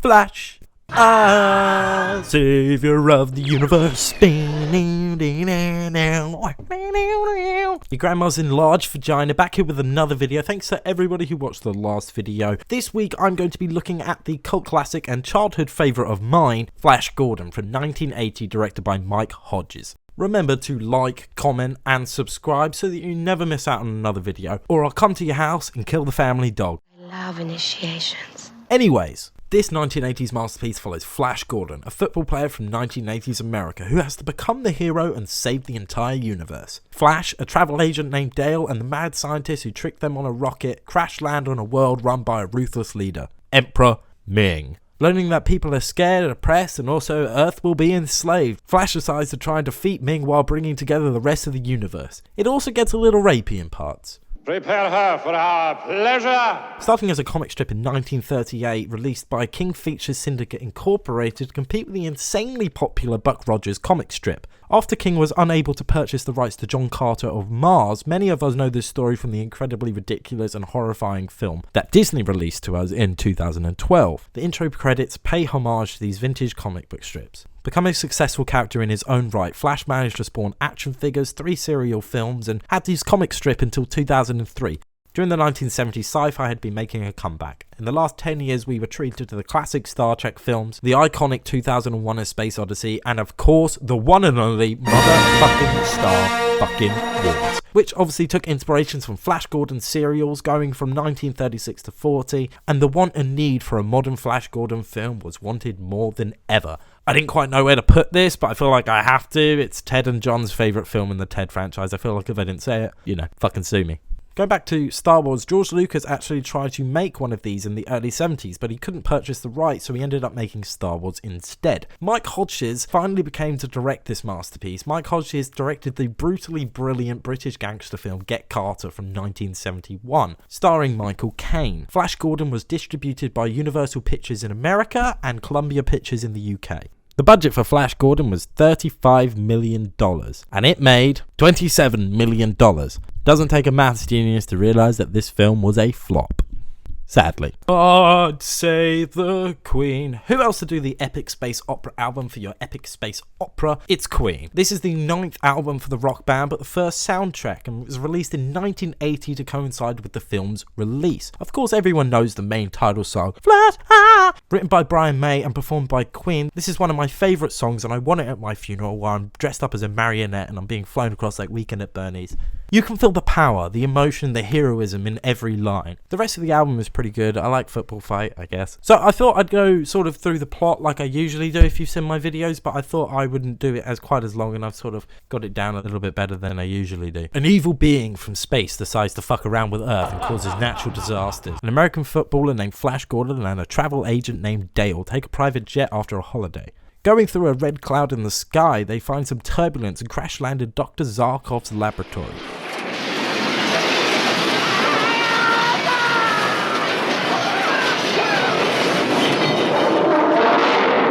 Flash, Saviour of the universe. Your grandma's enlarged vagina, back here with another video. Thanks to everybody who watched the last video. This week I'm going to be looking at the cult classic and childhood favourite of mine, Flash Gordon from 1980, directed by Mike Hodges. Remember to like, comment and subscribe so that you never miss out on another video, or I'll come to your house and kill the family dog. I love initiations. Anyways, this 1980s masterpiece follows Flash Gordon, a football player from 1980s America who has to become the hero and save the entire universe. Flash, a travel agent named Dale, and the mad scientist who tricked them on a rocket crash land on a world run by a ruthless leader, Emperor Ming. Learning that people are scared, oppressed, and also Earth will be enslaved, Flash decides to try and defeat Ming while bringing together the rest of the universe. It also gets a little rapey in parts. Prepare her for our pleasure! Starting as a comic strip in 1938, released by King Features Syndicate Incorporated to compete with the insanely popular Buck Rogers comic strip. After King was unable to purchase the rights to John Carter of Mars, many of us know this story from the incredibly ridiculous and horrifying film that Disney released to us in 2012. The intro credits pay homage to these vintage comic book strips. Becoming a successful character in his own right, Flash managed to spawn action figures, 3 serial films, and had his comic strip until 2003. During the 1970s, sci-fi had been making a comeback. In the last 10 years, we were treated to the classic Star Trek films, the iconic 2001 A Space Odyssey, and of course, the one and only motherfucking Star fucking Wars, which obviously took inspirations from Flash Gordon serials going from 1936 to 40, and the want and need for a modern Flash Gordon film was wanted more than ever. I didn't quite know where to put this, but I feel like I have to. It's Ted and John's favourite film in the Ted franchise. I feel like if I didn't say it, fucking sue me. Going back to Star Wars, George Lucas actually tried to make one of these in the early 70s, but he couldn't purchase the rights, so he ended up making Star Wars instead. Mike Hodges finally became to direct this masterpiece. Mike Hodges directed the brutally brilliant British gangster film Get Carter from 1971, starring Michael Caine. Flash Gordon was distributed by Universal Pictures in America and Columbia Pictures in the UK. The budget for Flash Gordon was $35 million, and it made $27 million. Doesn't take a maths genius to realise that this film was a flop. Sadly. God save the Queen. Who else to do the epic space opera album for your epic space opera? It's Queen. This is the 9th album for the rock band, but the first soundtrack, and it was released in 1980 to coincide with the film's release. Of course, everyone knows the main title song, Flash, written by Brian May and performed by Queen. This is one of my favourite songs, and I want it at my funeral while I'm dressed up as a marionette and I'm being flown across like Weekend at Bernie's. You can feel the power, the emotion, the heroism in every line. The rest of the album is pretty good. I like Football Fight, I guess. So I thought I'd go sort of through the plot like I usually do if you've seen my videos, but I thought I wouldn't do it as quite as long, and I've sort of got it down a little bit better than I usually do. An evil being from space decides to fuck around with Earth and causes natural disasters. An American footballer named Flash Gordon and a travel agent named Dale take a private jet after a holiday. Going through a red cloud in the sky, they find some turbulence and crash land in Dr. Zarkov's laboratory.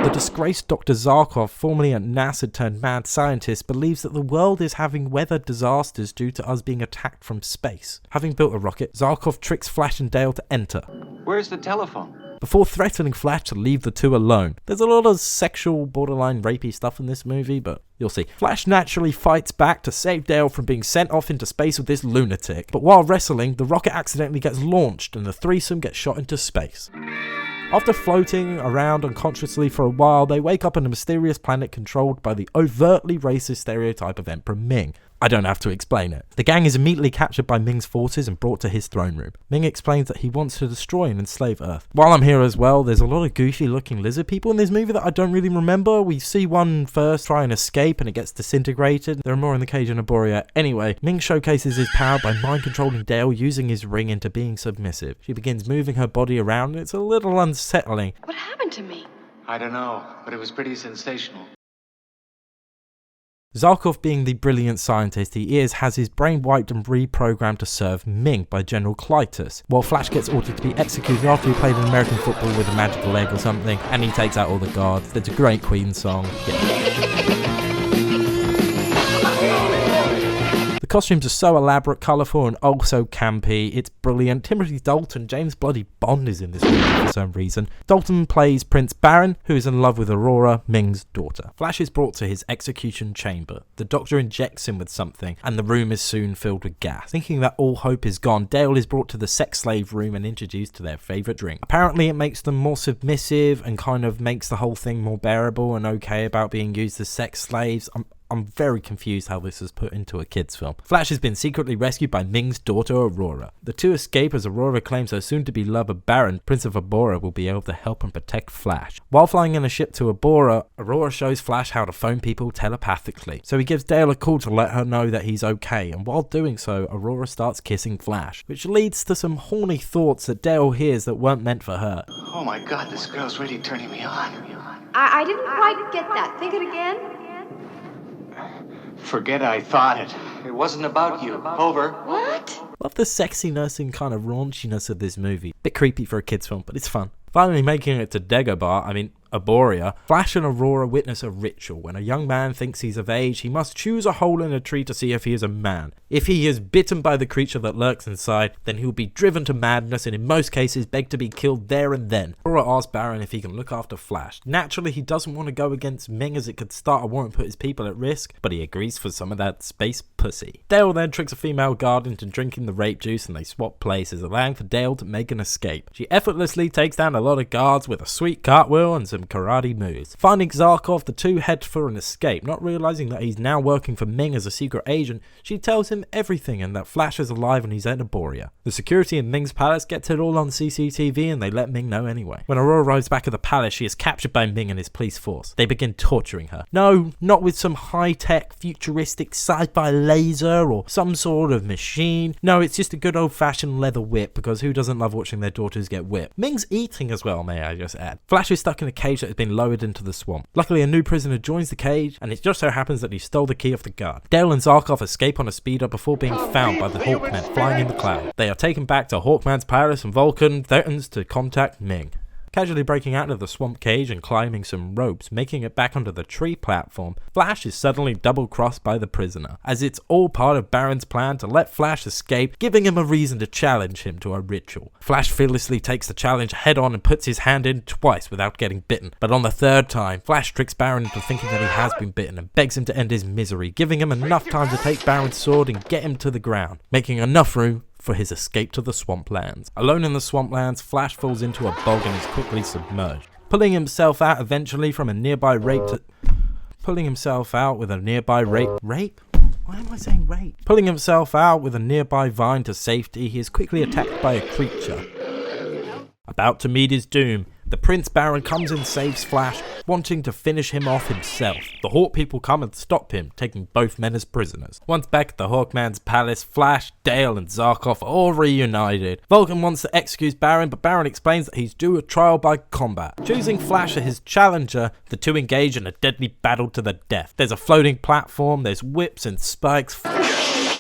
The disgraced Dr. Zarkov, formerly a NASA turned mad scientist, believes that the world is having weather disasters due to us being attacked from space. Having built a rocket, Zarkov tricks Flash and Dale to enter. Where's the telephone? Before threatening Flash to leave the two alone. There's a lot of sexual, borderline rapey stuff in this movie, but you'll see. Flash naturally fights back to save Dale from being sent off into space with this lunatic. But while wrestling, the rocket accidentally gets launched and the threesome gets shot into space. After floating around unconsciously for a while, they wake up on a mysterious planet controlled by the overtly racist stereotype of Emperor Ming. I don't have to explain it. The gang is immediately captured by Ming's forces and brought to his throne room. Ming explains that he wants to destroy and enslave Earth. While I'm here as well, there's a lot of goofy looking lizard people in this movie that I don't really remember. We see one first try and escape and it gets disintegrated. There are more in the cage in Aboria. Anyway, Ming showcases his power by mind controlling Dale using his ring into being submissive. She begins moving her body around and it's a little unsettling. What happened to me? I don't know, but it was pretty sensational. Zarkov, being the brilliant scientist he is, has his brain wiped and reprogrammed to serve Ming by General Clytus, while Flash gets ordered to be executed after he played an American football with a magical leg or something, and he takes out all the guards. There's a great Queen song. Yeah. The costumes are so elaborate, colourful, and also campy. It's brilliant. Timothy Dalton, James Bloody Bond, is in this movie for some reason. Dalton plays Prince Baron, who is in love with Aurora, Ming's daughter. Flash is brought to his execution chamber. The Doctor injects him with something, and the room is soon filled with gas. Thinking that all hope is gone, Dale is brought to the sex slave room and introduced to their favourite drink. Apparently it makes them more submissive and kind of makes the whole thing more bearable and okay about being used as sex slaves. I'm very confused how this is put into a kids film. Flash has been secretly rescued by Ming's daughter Aurora. The two escape as Aurora claims her soon-to-be lover Baron, Prince of Abora, will be able to help and protect Flash. While flying in a ship to Abora, Aurora shows Flash how to phone people telepathically. So he gives Dale a call to let her know that he's okay, and while doing so, Aurora starts kissing Flash, which leads to some horny thoughts that Dale hears that weren't meant for her. Oh my God, this girl's really turning me on. I didn't quite get that. Think it again. Forget I thought it. It wasn't about you. Over. What? Love the sexiness and kind of raunchiness of this movie. Bit creepy for a kids film, but it's fun. Finally making it to Dagobah, Aboria, Flash and Aurora witness a ritual. When a young man thinks he's of age, he must choose a hole in a tree to see if he is a man. If he is bitten by the creature that lurks inside, then he will be driven to madness and in most cases begged to be killed there and then. Aurora asks Baron if he can look after Flash. Naturally, he doesn't want to go against Ming as it could start a war and put his people at risk, but he agrees for some of that space pussy. Dale then tricks a female guard into drinking the rape juice and they swap places, allowing for Dale to make an escape. She effortlessly takes down a lot of guards with a sweet cartwheel and some karate moves. Finding Zarkov, the two head for an escape. Not realizing that he's now working for Ming as a secret agent, she tells him everything and that Flash is alive and he's at Aboria. The security in Ming's palace gets it all on CCTV and they let Ming know anyway. When Aurora arrives back at the palace, she is captured by Ming and his police force. They begin torturing her. No, not with some high-tech, futuristic sci-fi laser or some sort of machine. No, it's just a good old-fashioned leather whip, because who doesn't love watching their daughters get whipped? Ming's eating as well, may I just add. Flash is stuck in a cage that has been lowered into the swamp. Luckily, a new prisoner joins the cage, and it just so happens that he stole the key off the guard. Dale and Zarkov escape on a speeder before being found by the Hawkmen flying in the cloud. They are taken back to Hawkman's palace, and Vulcan threatens to contact Ming. Casually breaking out of the swamp cage and climbing some ropes, making it back onto the tree platform, Flash is suddenly double-crossed by the prisoner, as it's all part of Baron's plan to let Flash escape, giving him a reason to challenge him to a ritual. Flash fearlessly takes the challenge head-on and puts his hand in twice without getting bitten, but on the third time, Flash tricks Baron into thinking that he has been bitten and begs him to end his misery, giving him enough time to take Baron's sword and get him to the ground, making enough room for his escape to the swamplands. Alone in the swamplands, Flash falls into a bog and is quickly submerged, pulling himself out eventually from a nearby rape with a nearby vine to safety. He is quickly attacked by a creature. About to meet his doom, the Prince Baron comes and saves Flash, wanting to finish him off himself. The Hawk people come and stop him, taking both men as prisoners. Once back at the Hawkman's palace, Flash, Dale and Zarkov are all reunited. Vulcan wants to execute Baron, but Baron explains that he's due a trial by combat. Choosing Flash as his challenger, the two engage in a deadly battle to the death. There's a floating platform, there's whips and spikes.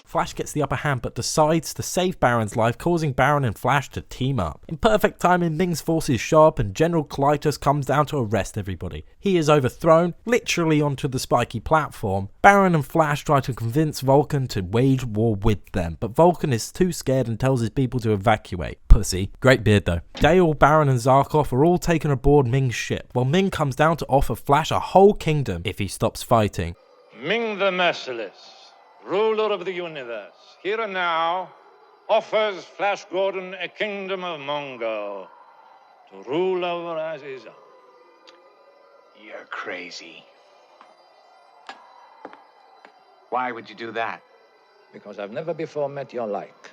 Flash gets the upper hand but decides to save Baron's life, causing Baron and Flash to team up. In perfect timing, Ming's forces show up and General Clytus comes down to arrest everybody. He is overthrown, literally onto the spiky platform. Baron and Flash try to convince Vulcan to wage war with them, but Vulcan is too scared and tells his people to evacuate. Pussy. Great beard though. Dale, Baron and Zarkov are all taken aboard Ming's ship, while Ming comes down to offer Flash a whole kingdom if he stops fighting. Ming the Merciless, ruler of the universe, here and now, offers Flash Gordon a kingdom of Mongo to rule over as his own. You're crazy. Why would you do that? Because I've never before met your like.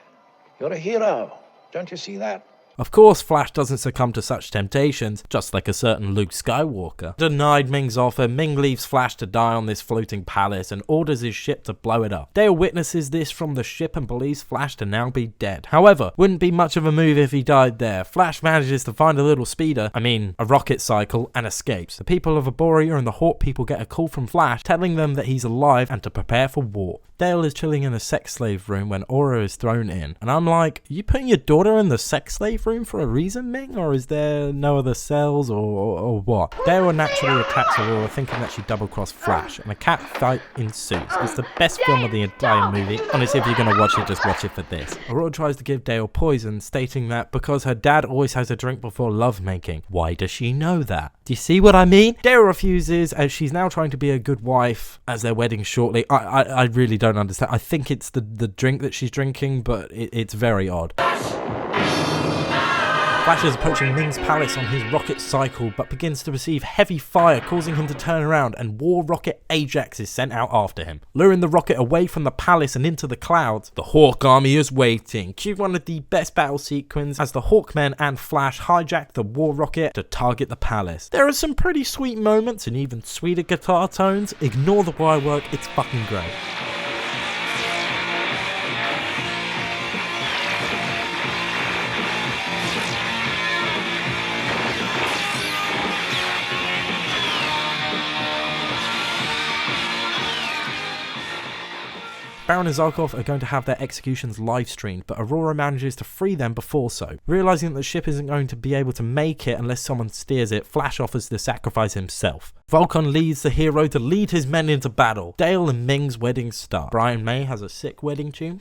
You're a hero. Don't you see that? Of course, Flash doesn't succumb to such temptations, just like a certain Luke Skywalker. Denied Ming's offer, Ming leaves Flash to die on this floating palace and orders his ship to blow it up. Dale witnesses this from the ship and believes Flash to now be dead. However, wouldn't be much of a move if he died there. Flash manages to find a little speeder, a rocket cycle, and escapes. The people of Aboria and the Hawk people get a call from Flash telling them that he's alive and to prepare for war. Dale is chilling in a sex slave room when Aura is thrown in, and I'm like, are you putting your daughter in the sex slave room for a reason, Ming, or is there no other cells, or what? Dale naturally attacks Aurora, thinking that she double-crossed Flash, and a cat fight ensues. It's the best film of the entire movie. Honestly, if you're gonna watch it, just watch it for this. Aurora tries to give Dale poison, stating that because her dad always has a drink before lovemaking. Why does she know that? Do you see what I mean? Dale refuses, as she's now trying to be a good wife as their wedding shortly. I really don't understand. I think it's the drink that she's drinking, but it's very odd. Flash is approaching Ming's palace on his rocket cycle, but begins to receive heavy fire, causing him to turn around, and War Rocket Ajax is sent out after him. Luring the rocket away from the palace and into the clouds, the Hawk army is waiting. Cue one of the best battle sequences as the Hawkmen and Flash hijack the War Rocket to target the palace. There are some pretty sweet moments and even sweeter guitar tones. Ignore the wire work, it's fucking great. Baron and Zarkov are going to have their executions live streamed, but Aurora manages to free them before so. Realizing that the ship isn't going to be able to make it unless someone steers it, Flash offers to sacrifice himself. Vulcan leads the hero to lead his men into battle. Dale and Ming's wedding start. Brian May has a sick wedding tune.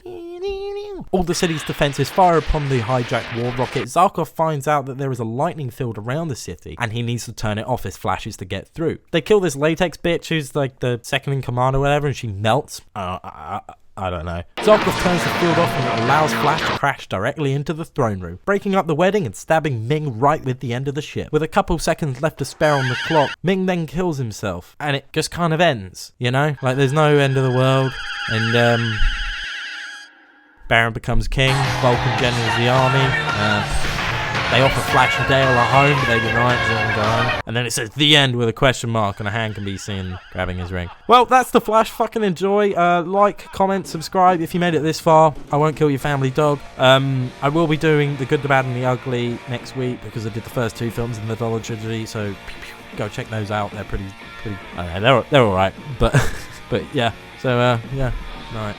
All the city's defenses fire upon the hijacked war rocket. Zarkov finds out that there is a lightning field around the city, and he needs to turn it off if Flash is to get through. They kill this latex bitch who's like the second in command or whatever, and she melts. I don't know. Zarkov turns the field off and allows Flash to crash directly into the throne room, breaking up the wedding and stabbing Ming right with the end of the ship. With a couple seconds left to spare on the clock, Ming then kills himself, and it just kind of ends, you know? Like, there's no end of the world, and Baron becomes king, Vulcan generals the army, they offer Flash and Dale a home, but they deny it, so they go home. And then it says the end with a question mark, and a hand can be seen grabbing his ring. Well, that's The Flash. Fucking enjoy. Like, comment, subscribe if you made it this far. I won't kill your family dog. I will be doing The Good, the Bad, and the Ugly next week because I did the first two films in the Dollar Trilogy, so go check those out. They're pretty. I don't know, they're all right, but yeah. So yeah, all right.